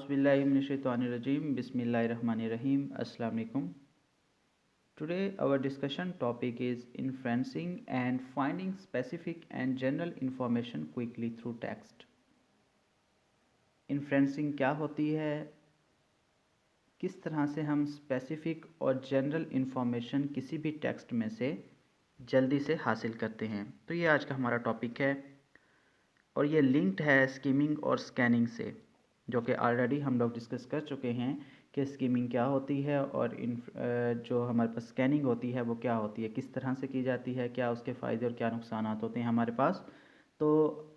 Auzbillahiminash-shaytanir-rajim. Bismillahir-rahmanir-rahim. Assalamu alaikum. Today our discussion topic is inferencing and finding specific and general information quickly through text. Inferencing क्या होती है, किस तरह से हम स्पेसिफिक और जनरल इंफॉर्मेशन किसी भी टेक्स्ट में से जल्दी से हासिल करते हैं, तो ये आज का हमारा टॉपिक है और ये लिंक्ड है स्कीमिंग और स्कैनिंग से, जो कि ऑलरेडी हम लोग डिस्कस कर चुके हैं कि स्कीमिंग क्या होती है और जो हमारे पास स्कैनिंग होती है वो क्या होती है, किस तरह से की जाती है, क्या उसके फ़ायदे और क्या नुकसान होते हैं हमारे पास। तो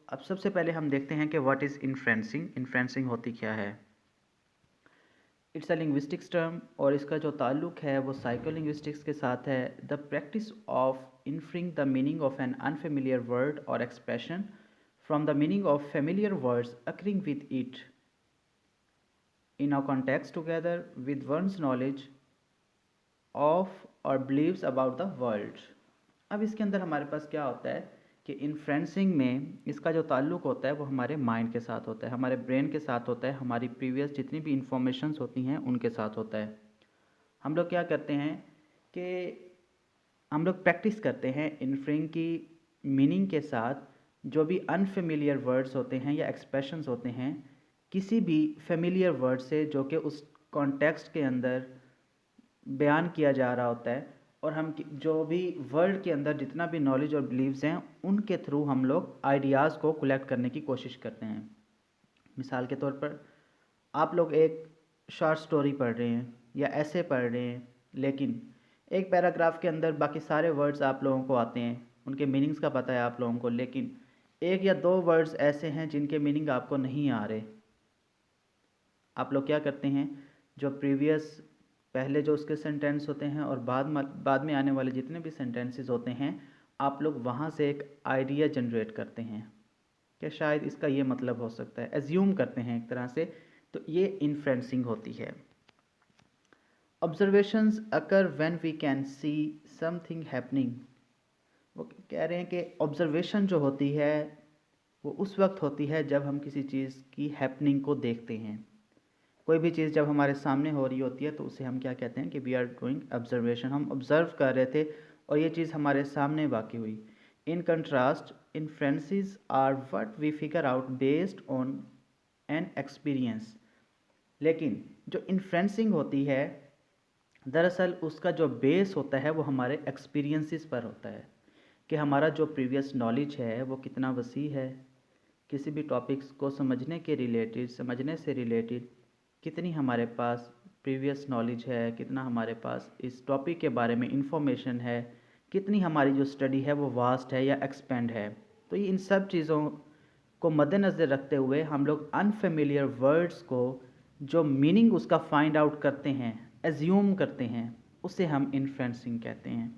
अब सबसे पहले हम देखते हैं कि व्हाट इज़ इन्फ्रेंसिंग। इन्फ्रेंसिंग होती क्या है। इट्स अ लिंग्विस्टिक्स टर्म और इसका जो ताल्लुक है वो साइकोलिंग्विस्टिक्स के साथ है। The practice of inferring the meaning of an unfamiliar word और expression from the meaning of familiar words occurring with it in a context together with one's knowledge of or beliefs about the world। अब इसके अंदर हमारे पास क्या होता है कि inferencing में इसका जो ताल्लुक होता है वो हमारे माइंड के साथ होता है, हमारे ब्रेन के साथ होता है, हमारी प्रीवियस जितनी भी इंफॉर्मेशंस होती हैं उनके साथ होता है। हम लोग क्या करते हैं कि हम लोग प्रैक्टिस करते हैं इन्फ्रेंग की मीनिंग के साथ जो भी अनफेमिलियर वर्ड्स होते हैं या एक्सप्रेशंस होते हैं किसी भी फेमिलियर वर्ड से जो कि उस कॉन्टेक्स्ट के अंदर बयान किया जा रहा होता है, और हम जो भी वर्ल्ड के अंदर जितना भी नॉलेज और बिलीव्स हैं उनके थ्रू हम लोग आइडियाज़ को कलेक्ट करने की कोशिश करते हैं। मिसाल के तौर पर आप लोग एक शॉर्ट स्टोरी पढ़ रहे हैं या ऐसे पढ़ रहे हैं, लेकिन एक पैराग्राफ के अंदर बाकी सारे वर्ड्स आप लोगों को आते हैं, उनके मीनिंग्स का पता है आप लोगों को, लेकिन एक या दो वर्ड्स ऐसे हैं जिनके मीनिंग आपको नहीं आ रहे। आप लोग क्या करते हैं, जो प्रीवियस पहले जो उसके सेंटेंस होते हैं और बाद में आने वाले जितने भी सेंटेंसेस होते हैं आप लोग वहाँ से एक आइडिया जनरेट करते हैं कि शायद इसका ये मतलब हो सकता है, एज्यूम करते हैं एक तरह से। तो ये इन्फ्रेंसिंग होती है। Observations occur when we can see something happening. वो कह रहे हैं कि ऑब्जर्वेशन जो होती है वो उस वक्त होती है जब हम किसी चीज़ की हैपनिंग को देखते हैं। कोई भी चीज़ जब हमारे सामने हो रही होती है तो उसे हम क्या कहते हैं कि वी आर डूइंग ऑब्जर्वेशन। हम ऑब्जर्व कर रहे थे और ये चीज़ हमारे सामने वाक़ई हुई। In contrast inferences are what we figure out based on an experience. लेकिन जो इन्फ्रेंसिंग होती है दरअसल उसका जो बेस होता है वो हमारे एक्सपीरियंसेस पर होता है कि हमारा जो प्रीवियस नॉलेज है वो कितना वसी है, किसी भी टॉपिक्स को समझने के रिलेटेड, समझने से रिलेटेड कितनी हमारे पास प्रीवियस नॉलेज है, कितना हमारे पास इस टॉपिक के बारे में इंफॉर्मेशन है, कितनी हमारी जो स्टडी है वो वास्ट है या एक्सपेंड है। तो ये इन सब चीज़ों को मद्देनज़र रखते हुए हम लोग अनफेमिलियर वर्ड्स को जो मीनिंग उसका फाइंड आउट करते हैं, एज्यूम करते हैं, उसे हम इन्फ्रेंसिंग कहते हैं।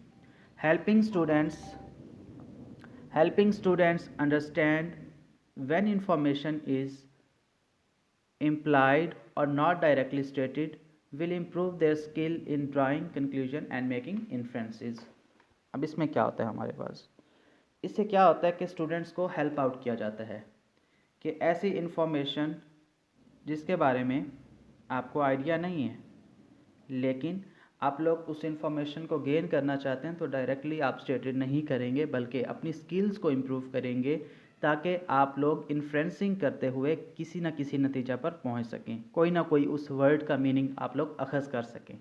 Helping students understand when information is implied or not directly stated will improve their skill in drawing conclusion and making inferences। अब इसमें क्या होता है हमारे पास, इससे क्या होता है कि स्टूडेंट्स को हेल्प आउट किया जाता है कि ऐसी इंफॉर्मेशन जिसके बारे में आपको आइडिया नहीं है लेकिन आप लोग उस इंफॉर्मेशन को गेन करना चाहते हैं तो डायरेक्टली आप स्टेटेड नहीं करेंगे बल्कि अपनी स्किल्स को इम्प्रूव करेंगे ताकि आप लोग इन्फ्रेंसिंग करते हुए किसी न किसी नतीजा पर पहुंच सकें, कोई ना कोई उस वर्ड का मीनिंग आप लोग अखज़ कर सकें।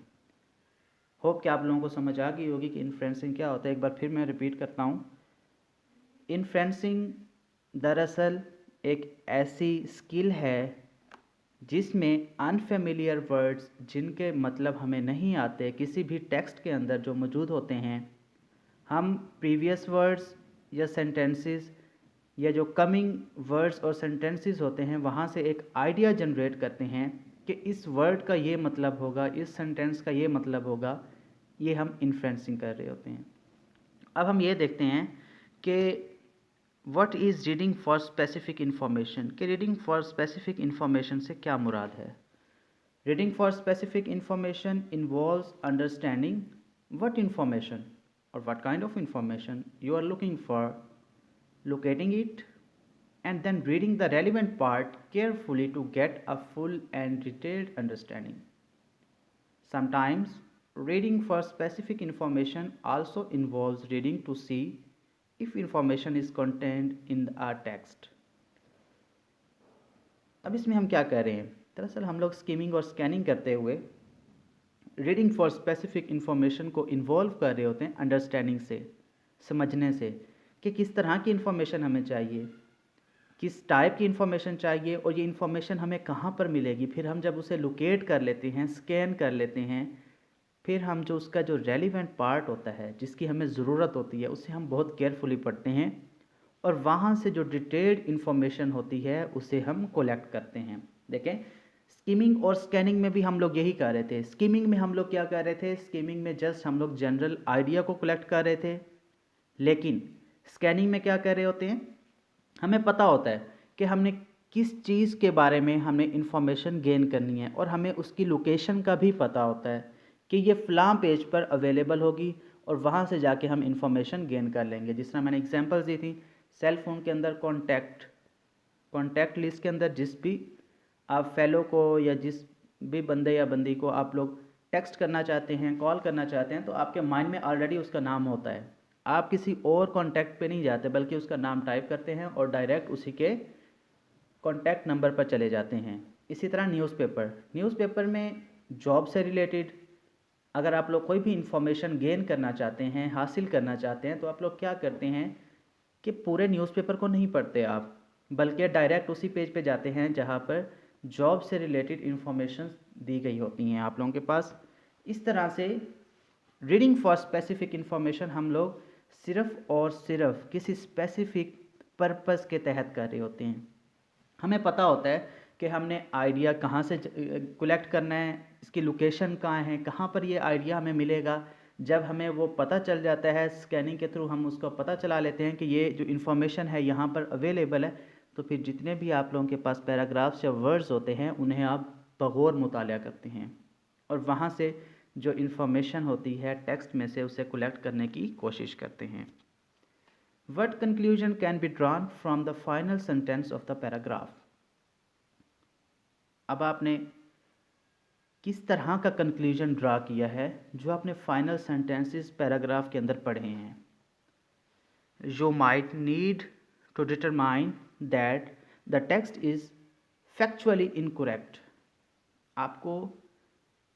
होप कि आप लोगों को समझ आ गई होगी कि इन्फ्रेंसिंग क्या होता है। एक बार फिर मैं रिपीट करता हूँ। इन्फ्रेंसिंग दरअसल एक ऐसी स्किल है जिसमें अनफेमिलियर वर्ड्स जिनके मतलब हमें नहीं आते किसी भी टेक्स्ट के अंदर जो मौजूद होते हैं, हम प्रीवियस वर्ड्स या सेंटेंसेस या जो कमिंग वर्ड्स और सेंटेंसेस होते हैं वहाँ से एक आइडिया जनरेट करते हैं कि इस वर्ड का ये मतलब होगा, इस सेंटेंस का ये मतलब होगा। ये हम इन्फ्रेंसिंग कर रहे होते हैं। अब हम ये देखते हैं कि what is reading for specific information, कि रीडिंग फॉर स्पेसिफिक इन्फॉर्मेशन से क्या मुराद है। Reading for specific information involves understanding what information or what kind of information you are looking for, locating it and then reading the relevant part carefully to get a full and detailed understanding. Sometimes reading for specific information also involves reading to see if information is contained in a text. अब इसमें हम क्या कर रहे हैं, दरअसल हम लोग स्कीमिंग और स्कैनिंग करते हुए रीडिंग फॉर स्पेसिफिक इन्फॉर्मेशन को इन्वॉल्व कर रहे होते हैं अंडरस्टैंडिंग से, समझने से कि किस तरह की इन्फॉर्मेशन हमें चाहिए, किस टाइप की इन्फॉर्मेशन चाहिए और ये इन्फॉर्मेशन हमें कहाँ पर मिलेगी। फिर हम जब उसे लोकेट कर लेते हैं, स्कैन कर लेते हैं, फिर हम जो उसका जो रेलिवेंट पार्ट होता है जिसकी हमें ज़रूरत होती है उसे हम बहुत केयरफुली पढ़ते हैं और वहाँ से जो डिटेल्ड इन्फॉर्मेशन होती है उसे हम कोलेक्ट करते हैं। देखें, स्कीमिंग और स्कैनिंग में भी हम लोग यही कर रहे थे। स्कीमिंग में हम लोग क्या कर रहे थे, स्कीमिंग में जस्ट हम लोग जनरल आइडिया को कलेक्ट कर रहे थे, लेकिन स्कैनिंग में क्या कर रहे होते हैं, हमें पता होता है कि हमने किस चीज़ के बारे में हमें इंफॉर्मेशन गेन करनी है और हमें उसकी लोकेशन का भी पता होता है कि ये फ़लाँ पेज पर अवेलेबल होगी और वहाँ से जाके हम इंफॉर्मेशन गेन कर लेंगे। जिस तरह मैंने एग्जांपल्स दी थी, सेल फ़ोन के अंदर कॉन्टैक्ट लिस्ट के अंदर जिस भी आप फेलो को या जिस भी बंदे या बंदी को आप लोग टेक्स्ट करना चाहते हैं, कॉल करना चाहते हैं, तो आपके माइंड में ऑलरेडी उसका नाम होता है। आप किसी और कॉन्टैक्ट पे नहीं जाते बल्कि उसका नाम टाइप करते हैं और डायरेक्ट उसी के कॉन्टैक्ट नंबर पर चले जाते हैं। इसी तरह न्यूज़पेपर में जॉब से रिलेटेड अगर आप लोग कोई भी इंफॉर्मेशन गेन करना चाहते हैं, हासिल करना चाहते हैं, तो आप लोग क्या करते हैं कि पूरे न्यूज़पेपर को नहीं पढ़ते आप, बल्कि डायरेक्ट उसी पेज पे जाते हैं जहाँ पर जॉब से रिलेटेड इंफॉर्मेशन दी गई होती हैं आप लोगों के पास। इस तरह से रीडिंग फॉर स्पेसिफिक इंफॉर्मेशन हम लोग सिर्फ़ और सिर्फ किसी स्पेसिफिक पर्पस के तहत कर रहे होते हैं। हमें पता होता है कि हमने आइडिया कहाँ से कलेक्ट करना है, इसकी लोकेशन कहाँ है, कहाँ पर ये आइडिया हमें मिलेगा। जब हमें वो पता चल जाता है, स्कैनिंग के थ्रू हम उसको पता चला लेते हैं कि ये जो इन्फॉर्मेशन है यहाँ पर अवेलेबल है, तो फिर जितने भी आप लोगों के पास पैराग्राफ्स या वर्ड्स होते हैं उन्हें आप बगौर मुताला करते हैं और वहाँ से जो इन्फॉर्मेशन होती है टेक्स्ट में से उसे कलेक्ट करने की कोशिश करते हैं। What conclusion can be drawn from the final sentence of the paragraph? अब आपने किस तरह का कंक्लूजन ड्रा किया है जो आपने फाइनल सेंटेंसेस पैराग्राफ के अंदर पढ़े हैं। You might need to determine that the text is factually incorrect. आपको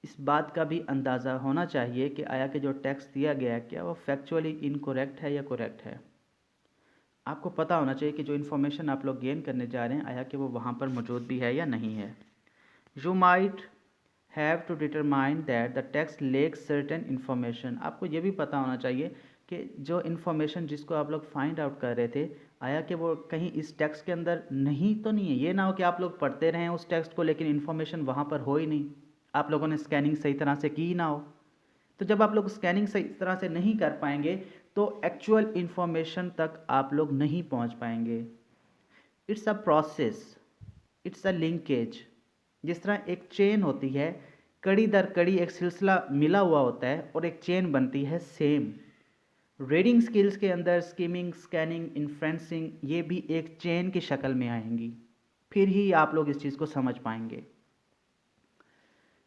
इस बात का भी अंदाज़ा होना चाहिए कि आया कि जो टेक्स्ट दिया गया है क्या वो फैक्चुअली इनकरेक्ट है या करेक्ट है। आपको पता होना चाहिए कि जो इन्फॉर्मेशन आप लोग गेन करने जा रहे हैं आया कि वो वहाँ पर मौजूद भी है या नहीं है। You might have to determine that the text lacks certain information. आपको ये भी पता होना चाहिए कि जो इन्फॉर्मेशन जिसको आप लोग फाइंड आउट कर रहे थे आया कि वो कहीं इस टेक्स्ट के अंदर नहीं तो नहीं है। ये ना हो कि आप लोग पढ़ते रहें उस टेक्स्ट को लेकिन इन्फॉर्मेशन वहाँ पर हो ही नहीं, आप लोगों ने स्कैनिंग सही तरह से की ना हो। तो जब आप लोग स्कैनिंग सही तरह से नहीं कर पाएंगे तो एक्चुअल इन्फॉर्मेशन तक आप लोग नहीं पहुंच पाएंगे। It's a process, it's a linkage. जिस तरह एक चेन होती है, कड़ी दर कड़ी एक सिलसिला मिला हुआ होता है और एक चेन बनती है, सेम रीडिंग स्किल्स के अंदर स्कीमिंग, स्कैनिंग, इन्फ्रेंसिंग ये भी एक चेन की शक्ल में आएंगी, फिर ही आप लोग इस चीज़ को समझ पाएंगे।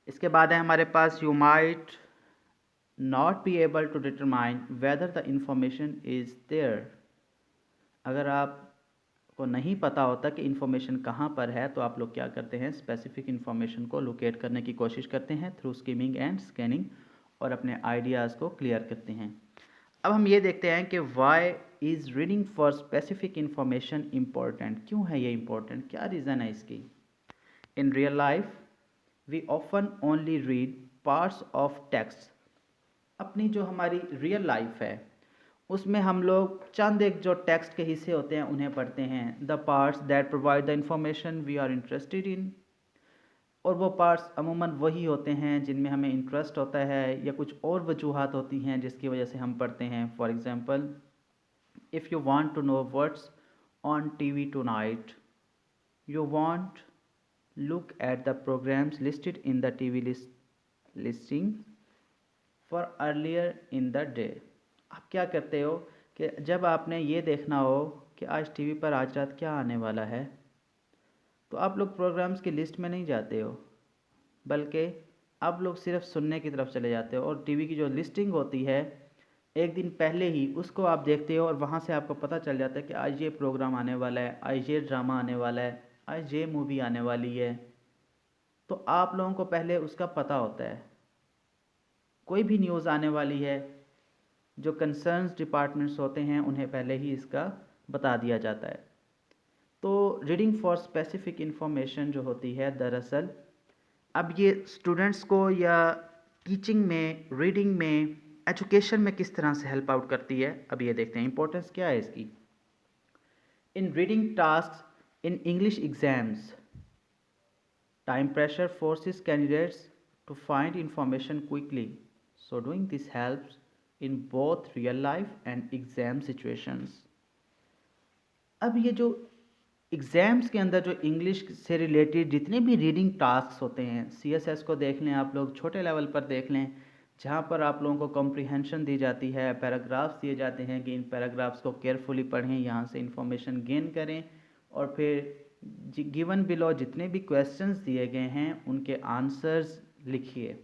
इसके बाद है हमारे पास you might not be able to determine whether the information is there। अगर आपको नहीं पता होता कि इन्फॉर्मेशन कहाँ पर है तो आप लोग क्या करते हैं, स्पेसिफिक इन्फॉर्मेशन को लोकेट करने की कोशिश करते हैं थ्रू स्कीमिंग एंड स्कैनिंग और अपने आइडियाज़ को क्लियर करते हैं। अब हम ये देखते हैं कि why is reading for specific information important. क्यों है ये इम्पॉर्टेंट, क्या रीज़न है इसकी। In real life we often only read parts of text. अपनी जो हमारी रियल लाइफ है उसमें हम लोग चंद एक जो टेक्स्ट के हिस्से होते हैं उन्हें पढ़ते हैं। The parts that provide the information we are interested in. और वो पार्ट्स अमूमन वही होते हैं जिनमें हमें इंटरेस्ट होता है या कुछ और वजूहात होती हैं जिसकी वजह से हम पढ़ते हैं। For example, if you want to know what's on TV tonight, you want look at the programmes listed in the TV listing for earlier in the day. आप क्या करते हो कि जब आपने ये देखना हो कि आज टीवी पर आज रात क्या आने वाला है, तो आप लोग प्रोग्राम्स की लिस्ट में नहीं जाते हो, बल्कि आप लोग सिर्फ सुनने की तरफ चले जाते हो। और टीवी की जो लिस्टिंग होती है एक दिन पहले ही उसको आप देखते हो और वहाँ से आपको पता चल जाता है कि आज ये प्रोग्राम आने वाला है, आज ये ड्रामा आने वाला है, आज ये मूवी आने वाली है। तो आप लोगों को पहले उसका पता होता है। कोई भी न्यूज़ आने वाली है, जो कंसर्न्स डिपार्टमेंट्स होते हैं उन्हें पहले ही इसका बता दिया जाता है। तो रीडिंग फॉर स्पेसिफिक इंफॉर्मेशन जो होती है, दरअसल अब ये स्टूडेंट्स को या टीचिंग में, रीडिंग में, एजुकेशन में किस तरह से हेल्प आउट करती है, अब ये देखते हैं इंपॉर्टेंस क्या है इसकी। इन reading task in English exams, time pressure forces candidates to find information quickly, so doing this helps in both real life and exam situations. अब ये जो एग्ज़ाम्स के अंदर जो इंग्लिश से रिलेटेड जितने भी रीडिंग टास्क होते हैं, CSS को देख लें आप लोग, छोटे लेवल पर देख लें, जहाँ पर आप लोगों को कॉम्प्रिहेंशन दी जाती है, पैराग्राफ्स दिए जाते हैं कि इन पैराग्राफ्स को केयरफुली पढ़ें, यहाँ से इंफॉर्मेशन गेन करें और फिर गिवन बिलो जितने भी क्वेश्चंस दिए गए हैं उनके आंसर्स लिखिए।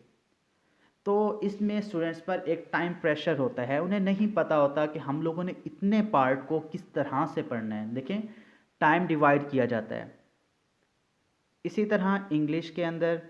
तो इसमें स्टूडेंट्स पर एक टाइम प्रेशर होता है, उन्हें नहीं पता होता कि हम लोगों ने इतने पार्ट को किस तरह से पढ़ना है। देखें, टाइम डिवाइड किया जाता है। इसी तरह इंग्लिश के अंदर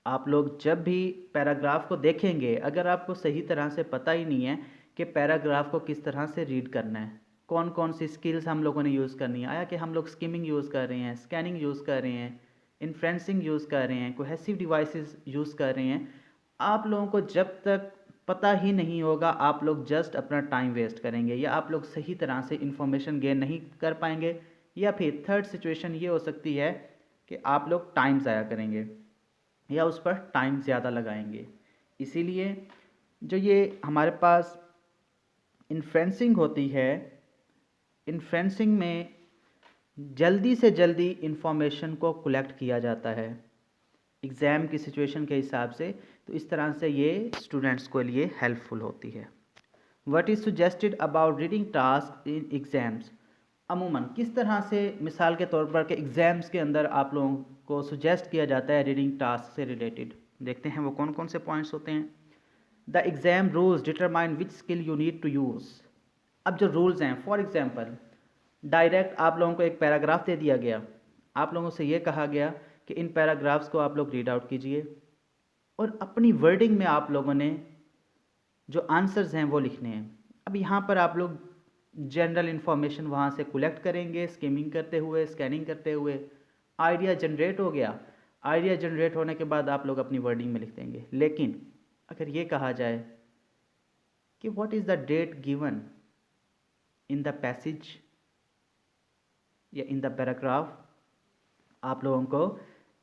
आप लोग जब भी पैराग्राफ को देखेंगे, अगर आपको सही तरह से पता ही नहीं है कि पैराग्राफ को किस तरह से रीड करना है, कौन कौन सी स्किल्स हम लोगों ने यूज़ करनी है, आया कि हम लोग स्किमिंग यूज़ कर रहे हैं, स्कैनिंग यूज़ कर रहे हैं, इन्फ्रेंसिंग यूज़ कर रहे हैं, कोहेसिव डिवाइसेस यूज़ कर रहे हैं, आप लोगों को जब तक पता ही नहीं होगा आप लोग जस्ट अपना टाइम वेस्ट करेंगे या आप लोग सही तरह से इंफॉर्मेशन गेन नहीं कर पाएंगे। या फिर थर्ड सिचुएशन ये हो सकती है कि आप लोग टाइम ज़ाया करेंगे या उस पर टाइम ज़्यादा लगाएंगे। इसीलिए जो ये हमारे पास इन्फ्रेंसिंग होती है, इन्फ्रेंसिंग में जल्दी से जल्दी इंफॉर्मेशन को कलेक्ट किया जाता है एग्ज़ाम की सिचुएशन के हिसाब से। तो इस तरह से ये स्टूडेंट्स के लिए हेल्पफुल होती है। What is suggested about reading task in exams, अमूमन किस तरह से, मिसाल के तौर पर, कि एग्ज़ाम्स के अंदर आप लोगों को सजेस्ट किया जाता है रीडिंग टास्क से रिलेटेड। देखते हैं वो कौन कौन से पॉइंट्स होते हैं। The exam rules determine which skill you need to use. अब जो रूल्स हैं, फॉर एग्ज़ाम्पल डायरेक्ट आप लोगों को एक पैराग्राफ दे दिया गया, आप लोगों से ये कहा गया कि इन पैराग्राफ्स को आप लोग रीड आउट कीजिए और अपनी वर्डिंग में आप लोगों ने जो आंसर्स हैं वो लिखने हैं। अब यहाँ पर आप लोग जनरल इन्फॉर्मेशन वहाँ से कलेक्ट करेंगे, स्किमिंग करते हुए, स्कैनिंग करते हुए। आइडिया जनरेट हो गया, आइडिया जनरेट होने के बाद आप लोग अपनी वर्डिंग में लिख देंगे। लेकिन अगर ये कहा जाए कि what is the date given in the passage या इन द पैराग्राफ, आप लोगों को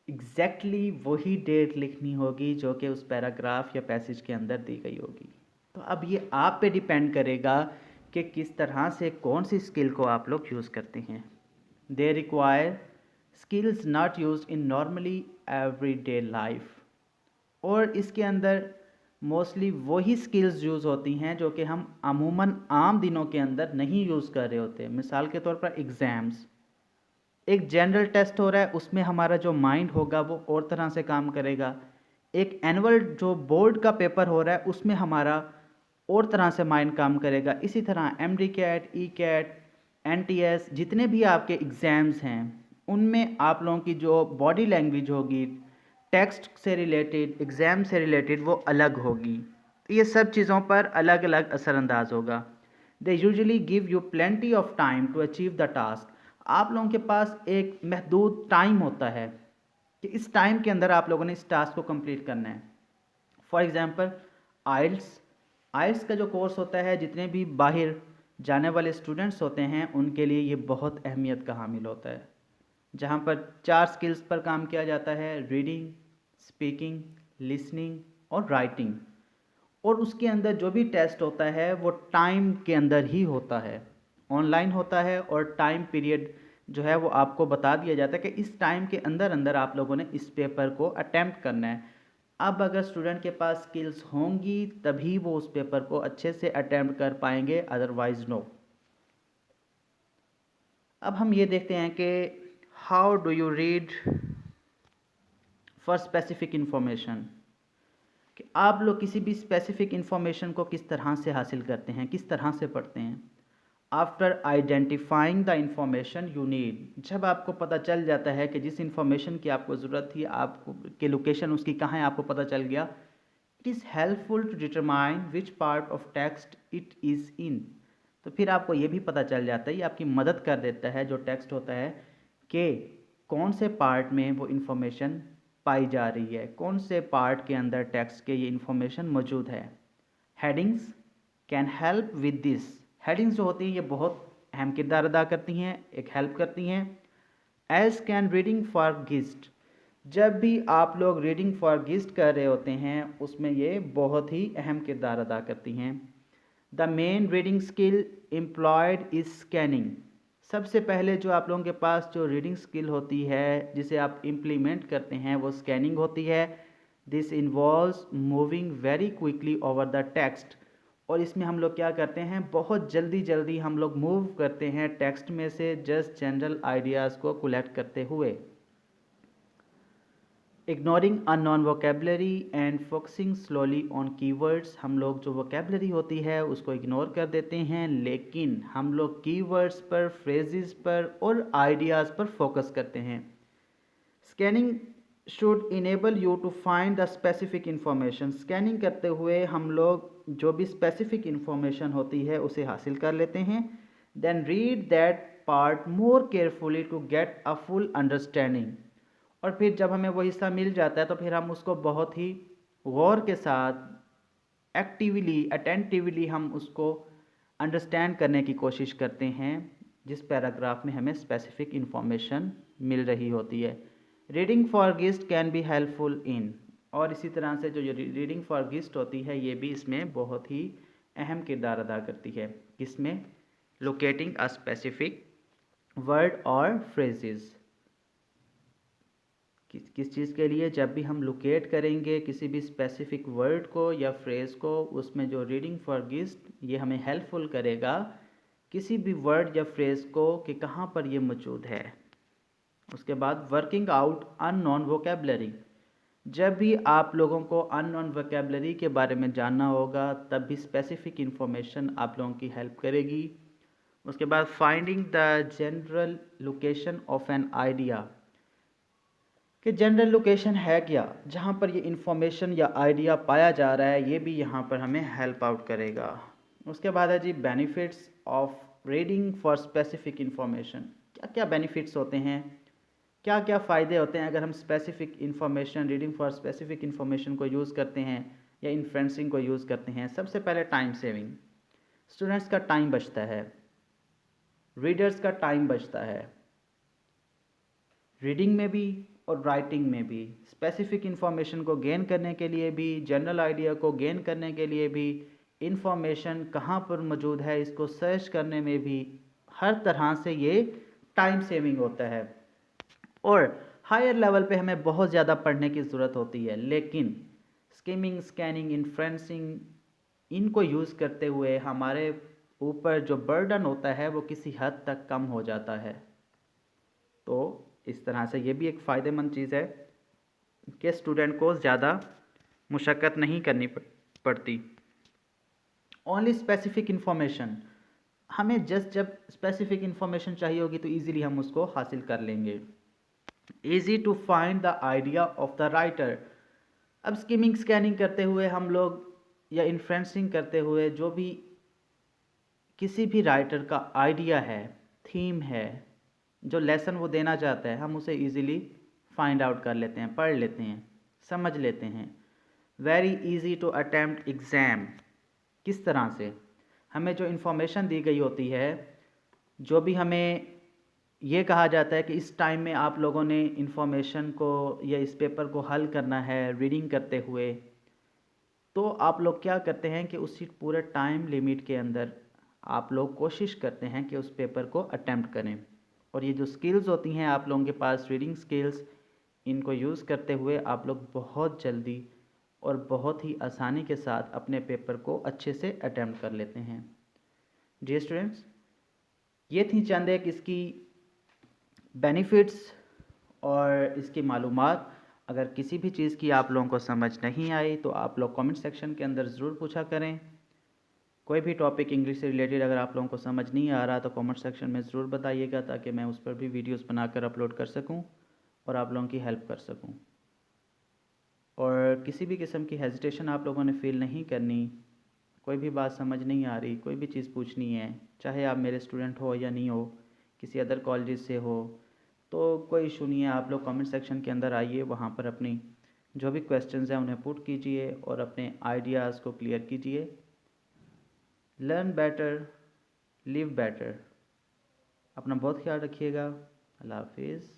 एग्जैक्टली वही डेट लिखनी होगी जो कि उस पैराग्राफ या पैसेज के अंदर दी गई होगी। तो अब ये आप पे डिपेंड करेगा कि किस तरह से, कौन सी स्किल को आप लोग यूज़ करते हैं। They require skills not use in normally everyday life. और इसके अंदर मोस्टली वही स्किल्स यूज़ होती हैं जो कि हम अमूमन आम दिनों के अंदर नहीं यूज़ कर रहे होते। मिसाल के तौर पर एग्ज़ाम्स, एक जनरल टेस्ट हो रहा है, उसमें हमारा जो माइंड होगा वो और तरह से काम करेगा। एक एनुअल जो बोर्ड का पेपर हो रहा है उसमें हमारा और तरह से माइंड काम करेगा। इसी तरह MD कैट, ECAT, NTS, जितने भी आपके एग्ज़ाम्स हैं उनमें आप लोगों की जो बॉडी लैंग्वेज होगी, टेक्स्ट से रिलेटेड, एग्ज़ाम से रिलेटेड, वो अलग होगी। तो ये सब चीज़ों पर अलग अलग असरअंदाज होगा। They usually give you plenty of time to achieve the task. आप लोगों के पास एक महदूद टाइम होता है कि इस टाइम के अंदर आप लोगों ने इस टास्क को कंप्लीट करना है। फॉर एग्ज़ाम्पल आइल्स का जो कोर्स होता है, जितने भी बाहर जाने वाले स्टूडेंट्स होते हैं उनके लिए ये बहुत अहमियत का हामिल होता है, जहाँ पर 4 स्किल्स पर काम किया जाता है: रीडिंग, स्पीकिंग, लिसनिंग और राइटिंग। और उसके अंदर जो भी टेस्ट होता है वो टाइम के अंदर ही होता है, ऑनलाइन होता है, और टाइम पीरियड जो है वो आपको बता दिया जाता है कि इस टाइम के अंदर अंदर आप लोगों ने इस पेपर को अटैम्प्ट करना है। अब अगर स्टूडेंट के पास स्किल्स होंगी तभी वो उस पेपर को अच्छे से अटैम्प्ट कर पाएंगे, अदरवाइज नो। अब हम ये देखते हैं कि how do you read for specific information, कि आप लोग किसी भी स्पेसिफिक इंफॉर्मेशन को किस तरह से हासिल करते हैं, किस तरह से पढ़ते हैं। After identifying the information you need, जब आपको पता चल जाता है कि जिस इंफॉर्मेशन की आपको ज़रूरत थी, आपको कि लोकेशन उसकी कहाँ है आपको पता चल गया, it is helpful to determine which part of text it is in. तो फिर आपको ये भी पता चल जाता है, ये आपकी मदद कर देता है जो टेक्स्ट होता है कि कौन से पार्ट में वो इन्फॉर्मेशन पाई जा रही है, कौन से पार्ट के अंदर टेक्स्ट के ये इन्फॉर्मेशन मौजूद है। Headings can help with this, headings जो होती हैं ये बहुत अहम किरदार अदा करती हैं, एक हेल्प करती हैं। As can reading for gist, जब भी आप लोग रीडिंग फॉर गिस्ट कर रहे होते हैं उसमें ये बहुत ही अहम किरदार अदा करती हैं। The main reading skill employed is scanning, सबसे पहले जो आप लोगों के पास जो रीडिंग स्किल होती है जिसे आप इम्प्लीमेंट करते हैं वो स्कैनिंग होती है। This involves moving very quickly over the text, और इसमें हम लोग क्या करते हैं, बहुत जल्दी जल्दी हम लोग मूव करते हैं टेक्स्ट में से जस्ट जनरल आइडियाज़ को कलेक्ट करते हुए। Ignoring unknown vocabulary and focusing slowly on keywords, हम लोग जो वोकेबलरी होती है उसको इग्नोर कर देते हैं, लेकिन हम लोग कीवर्ड्स पर, फ्रेजेस पर और आइडियाज़ पर फोकस करते हैं। Scanning should enable you to find the specific information, scanning करते हुए हम लोग जो भी स्पेसिफिक इंफॉर्मेशन होती है उसे हासिल कर लेते हैं। Then read that part more carefully to get a full understanding, और फिर जब हमें वो हिस्सा मिल जाता है तो फिर हम उसको बहुत ही गौर के साथ, एक्टिवली, अटेंटिवली हम उसको अंडरस्टैंड करने की कोशिश करते हैं जिस पैराग्राफ में हमें स्पेसिफिक इंफॉर्मेशन मिल रही होती है। Reading for gist can be helpful in, और इसी तरह से जो रीडिंग फॉर गिस्ट होती है ये भी इसमें बहुत ही अहम किरदार अदा करती है। किसमें? लोकेटिंग अ स्पेसिफिक वर्ड और फ्रेजेस, किस चीज़ के लिए? जब भी हम लोकेट करेंगे किसी भी स्पेसिफिक वर्ड को या फ्रेज़ को, उसमें जो रीडिंग फॉर गिस्ट ये हमें हेल्पफुल करेगा किसी भी वर्ड या फ्रेज़ को कि कहाँ पर ये मौजूद है। उसके बाद वर्किंग आउट अननोन वोकेबलरी, जब भी आप लोगों को अननोन वोकेबलरी के बारे में जानना होगा तब भी स्पेसिफिक इंफॉर्मेशन आप लोगों की हेल्प करेगी। उसके बाद finding the general location of an idea, कि जनरल लोकेशन है क्या, जहाँ पर ये इंफॉर्मेशन या आइडिया पाया जा रहा है, ये भी यहाँ पर हमें हेल्प आउट करेगा। उसके बाद है G benefits of reading for specific information, क्या क्या बेनिफिट्स होते हैं, क्या क्या फ़ायदे होते हैं अगर हम specific information, reading for specific information को यूज़ करते हैं या इन्फ्रेंसिंग को यूज़ करते हैं। सबसे पहले टाइम सेविंग, स्टूडेंट्स का टाइम बचता है, रीडर्स का टाइम बचता है, रीडिंग में भी और राइटिंग में भी, स्पेसिफिक इंफॉर्मेशन को गेन करने के लिए भी, जनरल आइडिया को गेन करने के लिए भी, इंफॉर्मेशन कहाँ पर मौजूद है इसको सर्च करने में भी, हर तरह से ये टाइम सेविंग होता है। और हायर लेवल पे हमें बहुत ज़्यादा पढ़ने की ज़रूरत होती है, लेकिन स्किमिंग, स्कैनिंग, इन्फ्रेंसिंग इनको यूज़ करते हुए हमारे ऊपर जो बर्डन होता है वो किसी हद तक कम हो जाता है। तो इस तरह से ये भी एक फ़ायदेमंद चीज़ है कि स्टूडेंट को ज़्यादा मुशक्क़त नहीं करनी पड़ती। ओनली स्पेसिफिक इंफॉर्मेशन, हमें जब स्पेसिफिक इंफॉर्मेशन चाहिए होगी तो ईज़िली हम उसको हासिल कर लेंगे। Easy to find the idea of the writer, अब स्किमिंग, स्कैनिंग करते हुए हम लोग या इन्फ्रेंसिंग करते हुए जो भी किसी भी राइटर का आइडिया है, थीम है, जो लेसन वो देना चाहता है, हम उसे इजीली फाइंड आउट कर लेते हैं, पढ़ लेते हैं, समझ लेते हैं। Very easy to attempt exam, किस तरह से? हमें जो इन्फॉर्मेशन दी गई होती है, जो भी हमें ये कहा जाता है कि इस टाइम में आप लोगों ने इन्फॉर्मेशन को या इस पेपर को हल करना है रीडिंग करते हुए, तो आप लोग क्या करते हैं कि उसी पूरे टाइम लिमिट के अंदर आप लोग कोशिश करते हैं कि उस पेपर को अटेम्प्ट करें। और ये जो स्किल्स होती हैं आप लोगों के पास, रीडिंग स्किल्स, इनको यूज़ करते हुए आप लोग बहुत जल्दी और बहुत ही आसानी के साथ अपने पेपर को अच्छे से अटेम्प्ट कर लेते हैं। डियर स्टूडेंट्स, ये थी चंद एक इसकी बेनिफिट्स और इसकी मालूमात। अगर किसी भी चीज़ की आप लोगों को समझ नहीं आई तो आप लोग कमेंट सेक्शन के अंदर ज़रूर पूछा करें। कोई भी टॉपिक इंग्लिश से रिलेटेड अगर आप लोगों को समझ नहीं आ रहा तो कमेंट सेक्शन में ज़रूर बताइएगा, ताकि मैं उस पर भी वीडियोस बनाकर अपलोड कर सकूं और आप लोगों की हेल्प कर सकूं। और किसी भी किस्म की हेजिटेशन आप लोगों ने फ़ील नहीं करनी। कोई भी बात समझ नहीं आ रही, कोई भी चीज़ पूछनी है, चाहे आप मेरे स्टूडेंट हो या नहीं हो, किसी अदर कॉलेज से हो, तो कोई इशू नहीं है। आप लोग कमेंट सेक्शन के अंदर आइए, वहाँ पर अपनी जो भी क्वेश्चंस हैं उन्हें पुट कीजिए और अपने आइडियाज़ को क्लियर कीजिए। Learn better, live better. अपना बहुत ख्याल रखिएगा। अल्लाह हाफिज़।